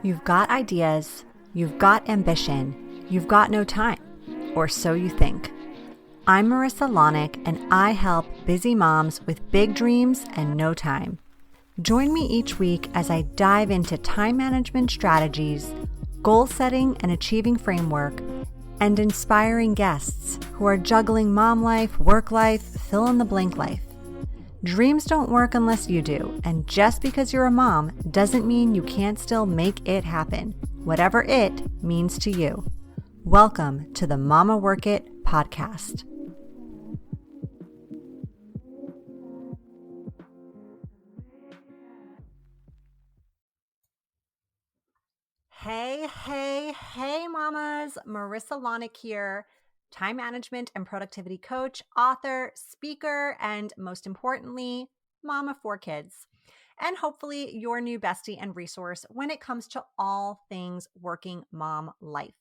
You've got ideas, you've got ambition, you've got no time, or so you think. I'm Marissa Lonick, and I help busy moms with big dreams and no time. Join me each week as I dive into time management strategies, goal setting and achieving framework, and inspiring guests who are juggling mom life, work life, fill in the blank life. Dreams don't work unless you do, and just because you're a mom doesn't mean you can't still make it happen, whatever it means to you. Welcome to the Mama Work It podcast. Hey, mamas. Marissa Lonick here, time management and productivity coach, author, speaker, and most importantly, mama for kids. And hopefully your new bestie and resource when it comes to all things working mom life.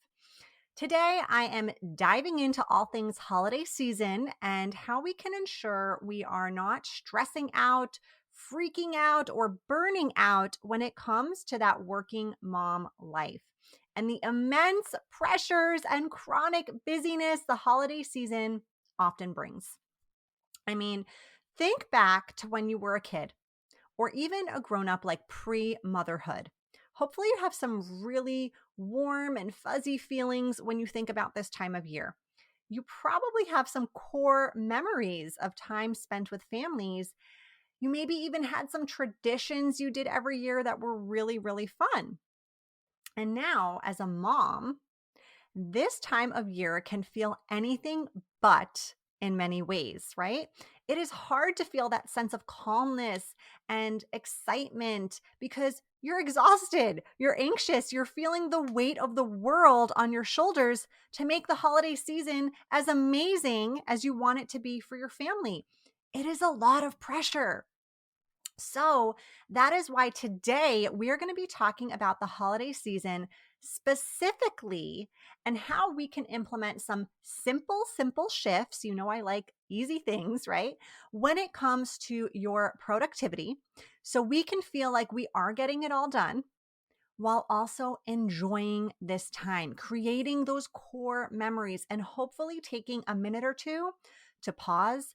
Today, I am diving into all things holiday season and how we can ensure we are not stressing out, freaking out, or burning out when it comes to that working mom life and the immense pressures and chronic busyness the holiday season often brings. I mean, think back to when you were a kid or even a grown-up like pre-motherhood. Hopefully you have some really warm and fuzzy feelings when you think about this time of year. You probably have some core memories of time spent with families. You maybe even had some traditions you did every year that were really, really fun. And now, as a mom, this time of year can feel anything but in many ways, right? It is hard to feel that sense of calmness and excitement because you're exhausted, you're anxious, you're feeling the weight of the world on your shoulders to make the holiday season as amazing as you want it to be for your family. It is a lot of pressure. So that is why today we are going to be talking about the holiday season specifically and how we can implement some simple shifts. You know, I like easy things, right? When it comes to your productivity, so we can feel like we are getting it all done while also enjoying this time, creating those core memories, and hopefully taking a minute or two to pause,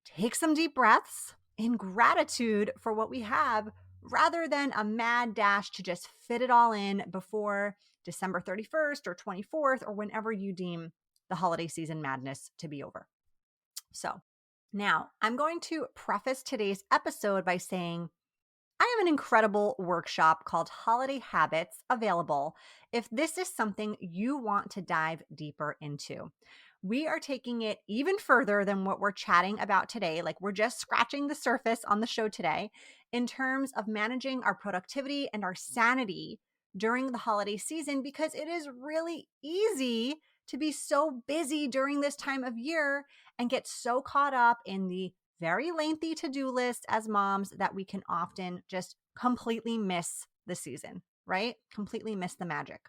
take some deep breaths in gratitude for what we have rather than a mad dash to just fit it all in before December 31st or 24th or whenever you deem the holiday season madness to be over. So now I'm going to preface today's episode by saying I have an incredible workshop called Holiday Habits available if this is something you want to dive deeper into. We are taking it even further than what we're chatting about today. Like, we're just scratching the surface on the show today in terms of managing our productivity and our sanity during the holiday season, because it is really easy to be so busy during this time of year and get so caught up in the very lengthy to-do list as moms that we can often just completely miss the season, right? Completely miss the magic.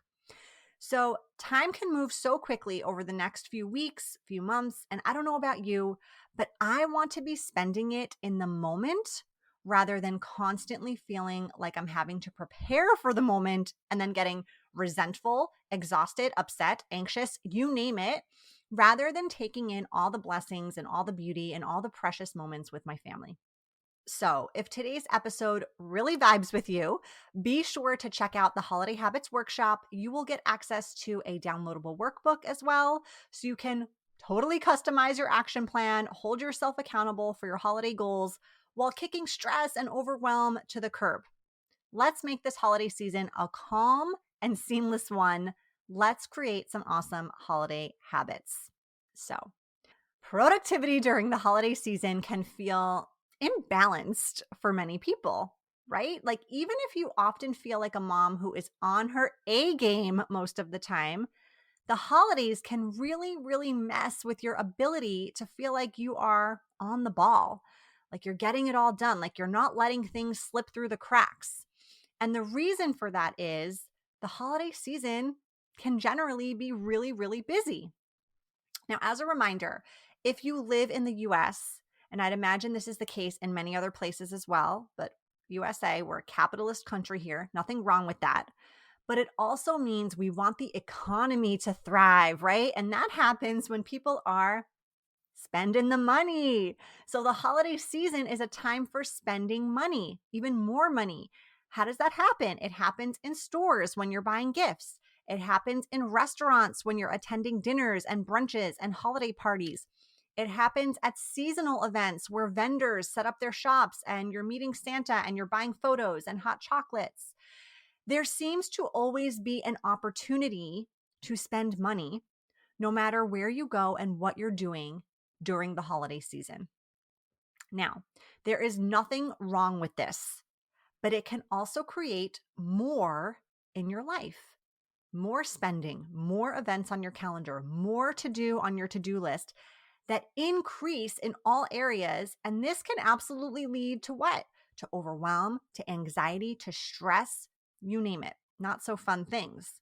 So time can move so quickly over the next few weeks, few months, and I don't know about you, but I want to be spending it in the moment rather than constantly feeling like I'm having to prepare for the moment and then getting resentful, exhausted, upset, anxious, you name it, rather than taking in all the blessings and all the beauty and all the precious moments with my family. So if today's episode really vibes with you, be sure to check out the Holiday Habits Workshop. You will get access to a downloadable workbook as well, so you can totally customize your action plan, hold yourself accountable for your holiday goals while kicking stress and overwhelm to the curb. Let's make this holiday season a calm and seamless one. Let's create some awesome holiday habits. So, productivity during the holiday season can feel imbalanced for many people, right? Like, even if you often feel like a mom who is on her A game most of the time, the holidays can really, really mess with your ability to feel like you are on the ball, like you're getting it all done, like you're not letting things slip through the cracks. And the reason for that is the holiday season can generally be really, really busy. Now, as a reminder, if you live in the US, and I'd imagine this is the case in many other places as well, but USA, we're a capitalist country here, nothing wrong with that. but it also means we want the economy to thrive, right? And that happens when people are spending the money. So the holiday season is a time for spending money, even more money. How does that happen? It happens in stores when you're buying gifts. It happens in restaurants when you're attending dinners and brunches and holiday parties. It happens at seasonal events where vendors set up their shops and you're meeting Santa and you're buying photos and hot chocolates. There seems to always be an opportunity to spend money no matter where you go and what you're doing during the holiday season. Now, there is nothing wrong with this, but it can also create more in your life, more spending, more events on your calendar, more to do on your to-do list that increase in all areas. And this can absolutely lead to what? To overwhelm, to anxiety, to stress, you name it, not so fun things.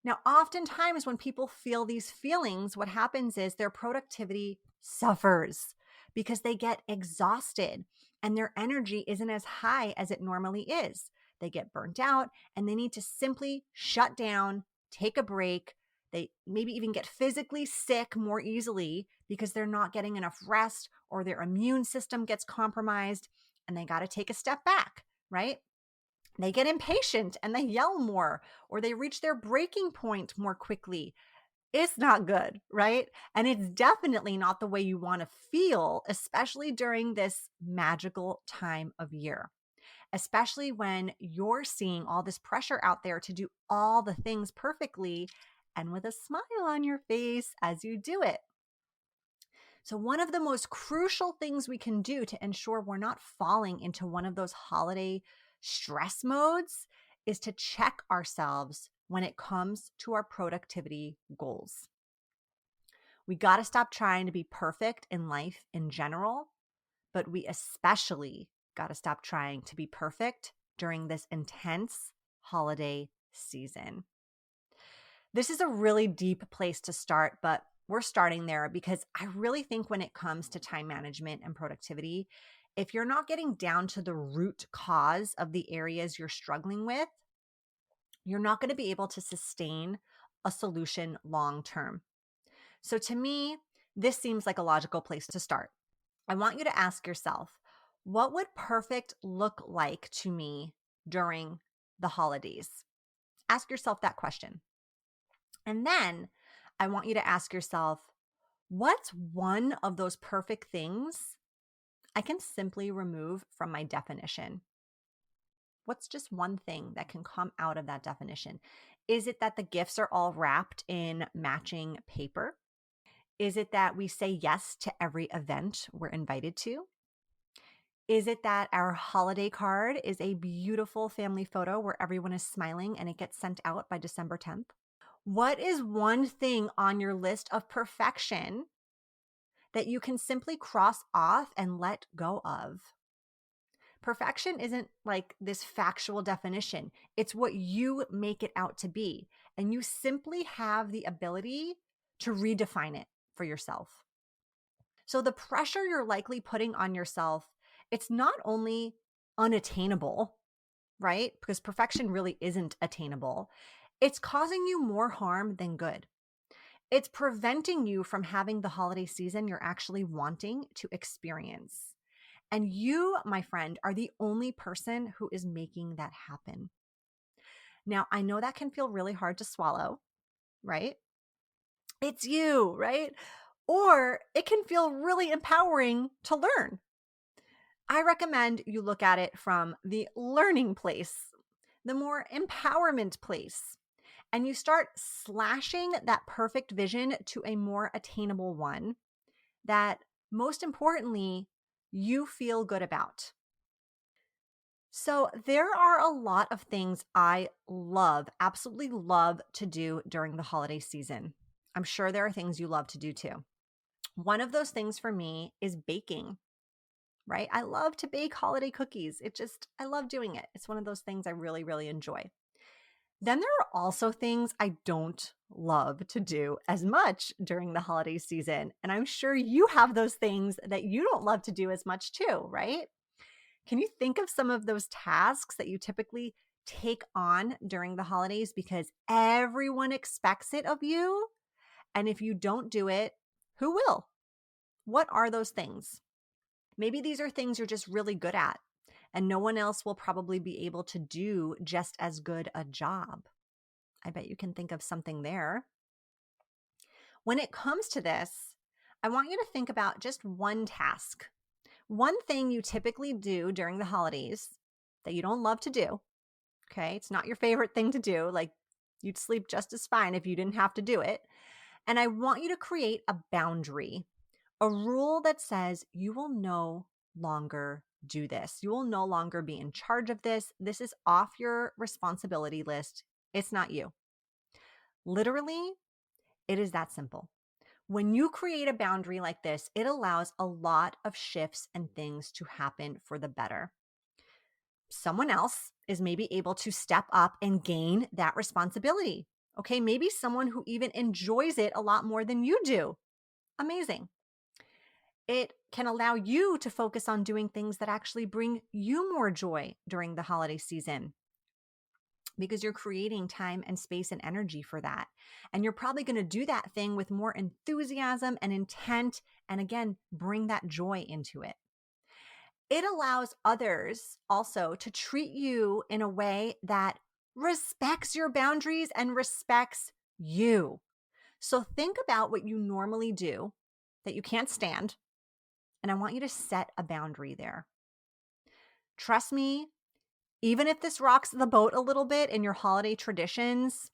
Now, oftentimes when people feel these feelings, what happens is their productivity suffers because they get exhausted and their energy isn't as high as it normally is. They get burnt out and they need to simply shut down, take a break. They maybe even get physically sick more easily because they're not getting enough rest or their immune system gets compromised and they got to take a step back, right? They get impatient and they yell more, or they reach their breaking point more quickly. It's not good, right? And it's definitely not the way you want to feel, especially during this magical time of year, especially when you're seeing all this pressure out there to do all the things perfectly and with a smile on your face as you do it. So one of the most crucial things we can do to ensure we're not falling into one of those holiday stress modes is to check ourselves when it comes to our productivity goals. We got to stop trying to be perfect in life in general, but we especially got to stop trying to be perfect during this intense holiday season. This is a really deep place to start, but we're starting there because I really think when it comes to time management and productivity, if you're not getting down to the root cause of the areas you're struggling with, you're not going to be able to sustain a solution long term. So to me, this seems like a logical place to start. I want you to ask yourself, what would perfect look like to me during the holidays? Ask yourself that question. And then I want you to ask yourself, what's one of those perfect things I can simply remove from my definition? What's just one thing that can come out of that definition? Is it that the gifts are all wrapped in matching paper? Is it that we say yes to every event we're invited to? Is it that our holiday card is a beautiful family photo where everyone is smiling and it gets sent out by December 10th? What is one thing on your list of perfection that you can simply cross off and let go of? Perfection isn't like this factual definition. It's what you make it out to be. And you simply have the ability to redefine it for yourself. So the pressure you're likely putting on yourself, it's not only unattainable, right? Because perfection really isn't attainable. It's causing you more harm than good. It's preventing you from having the holiday season you're actually wanting to experience. And you, my friend, are the only person who is making that happen. Now, I know that can feel really hard to swallow, right? It's you, right? Or it can feel really empowering to learn. I recommend you look at it from the learning place, the more empowerment place, and you start slashing that perfect vision to a more attainable one that, most importantly, you feel good about. So there are a lot of things I love, absolutely love to do during the holiday season. I'm sure there are things you love to do too. One of those things for me is baking, right? I love to bake holiday cookies. I love doing it. It's one of those things I really, really enjoy. Then there are also things I don't love to do as much during the holiday season. And I'm sure you have those things that you don't love to do as much too, right? Can you think of some of those tasks that you typically take on during the holidays because everyone expects it of you? And if you don't do it, who will? What are those things? Maybe these are things you're just really good at, and no one else will probably be able to do just as good a job. I bet you can think of something there. When it comes to this, I want you to think about just one task, one thing you typically do during the holidays that you don't love to do. Okay. It's not your favorite thing to do. Like, you'd sleep just as fine if you didn't have to do it. And I want you to create a boundary, a rule that says you will no longer do this. You will no longer be in charge of this. This is off your responsibility list. It's not you. Literally, it is that simple. When you create a boundary like this, it allows a lot of shifts and things to happen for the better. Someone else is maybe able to step up and gain that responsibility. Okay, maybe someone who even enjoys it a lot more than you do. Amazing. It can allow you to focus on doing things that actually bring you more joy during the holiday season, because you're creating time and space and energy for that. And you're probably going to do that thing with more enthusiasm and intent, and again, bring that joy into it. It allows others also to treat you in a way that respects your boundaries and respects you. So think about what you normally do that you can't stand, and I want you to set a boundary there. Trust me, even if this rocks the boat a little bit in your holiday traditions,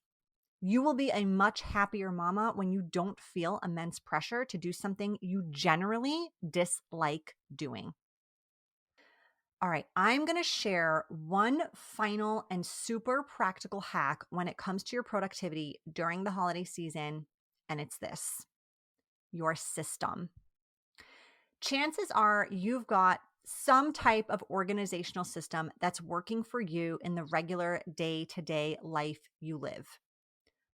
you will be a much happier mama when you don't feel immense pressure to do something you generally dislike doing. All right, I'm going to share one final and super practical hack when it comes to your productivity during the holiday season, and it's this: your system. Chances are you've got some type of organizational system that's working for you in the regular day-to-day life you live.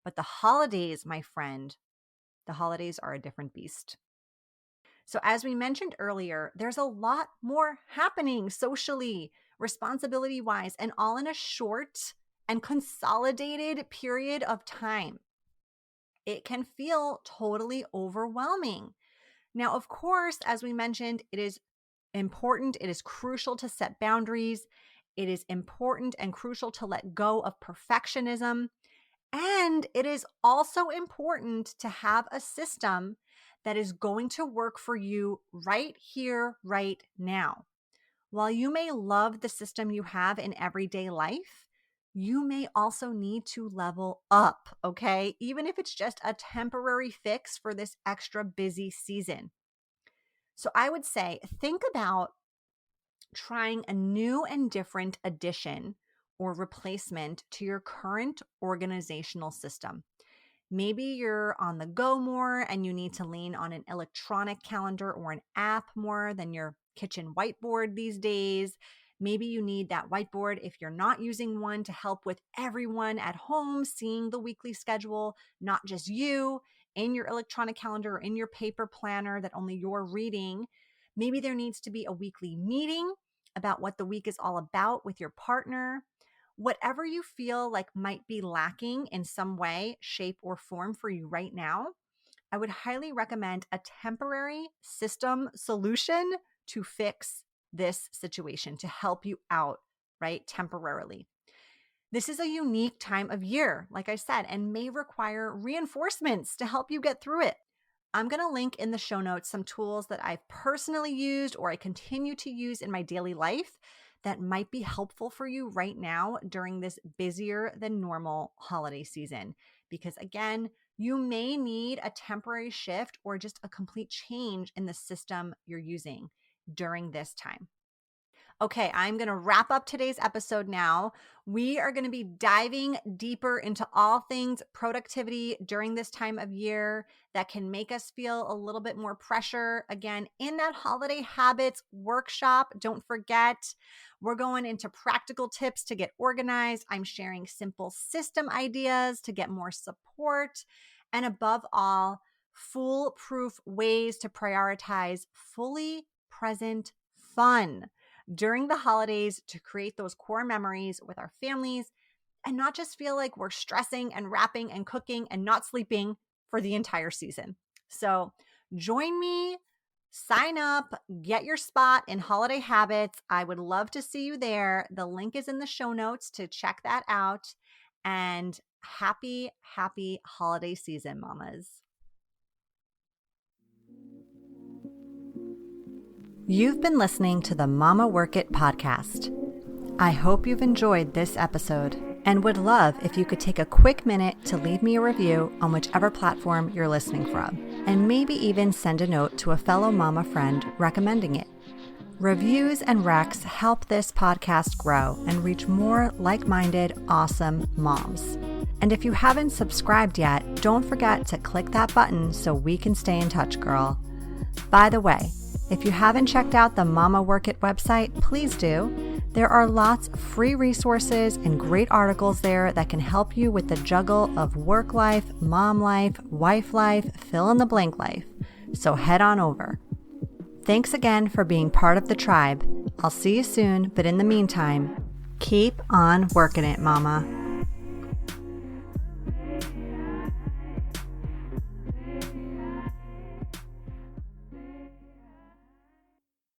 But the holidays, my friend, the holidays are a different beast. So as we mentioned earlier, there's a lot more happening socially, responsibility-wise, and all in a short and consolidated period of time. It can feel totally overwhelming. Now, of course, as we mentioned, it is important, it is crucial to set boundaries. It is important and crucial to let go of perfectionism. And it is also important to have a system that is going to work for you right here, right now. While you may love the system you have in everyday life, you may also need to level up, okay? Even if it's just a temporary fix for this extra busy season. So I would say, think about trying a new and different addition or replacement to your current organizational system. Maybe you're on the go more and you need to lean on an electronic calendar or an app more than your kitchen whiteboard these days. Maybe you need that whiteboard, if you're not using one, to help with everyone at home seeing the weekly schedule, not just you, in your electronic calendar or in your paper planner that only you're reading. Maybe there needs to be a weekly meeting about what the week is all about with your partner. Whatever you feel like might be lacking in some way, shape, or form for you right now, I would highly recommend a temporary system solution to fix this situation, to help you out, right, temporarily. This is a unique time of year, like I said, and may require reinforcements to help you get through it. I'm going to link in the show notes some tools that I've personally used or I continue to use in my daily life that might be helpful for you right now during this busier than normal holiday season. Because again, you may need a temporary shift or just a complete change in the system you're using during this time. Okay, I'm going to wrap up today's episode now. We are going to be diving deeper into all things productivity during this time of year that can make us feel a little bit more pressure. Again, in that holiday habits workshop, don't forget, we're going into practical tips to get organized. I'm sharing simple system ideas to get more support. And above all, foolproof ways to prioritize fully present fun. during the holidays to create those core memories with our families and not just feel like we're stressing and wrapping and cooking and not sleeping for the entire season. So join me, sign up, get your spot in Holiday Habits. I would love to see you there. The link is in the show notes to check that out. And happy holiday season, mamas. You've been listening to the Mama Work It podcast. I hope you've enjoyed this episode and would love if you could take a quick minute to leave me a review on whichever platform you're listening from, and maybe even send a note to a fellow mama friend recommending it. Reviews and recs help this podcast grow and reach more like-minded, awesome moms. And if you haven't subscribed yet, don't forget to click that button so we can stay in touch, girl. By the way, if you haven't checked out the Mama Work It website, please do. There are lots of free resources and great articles there that can help you with the juggle of work life, mom life, wife life, fill in the blank life. So head on over. Thanks again for being part of the tribe. I'll see you soon, but in the meantime, keep on working it, mama.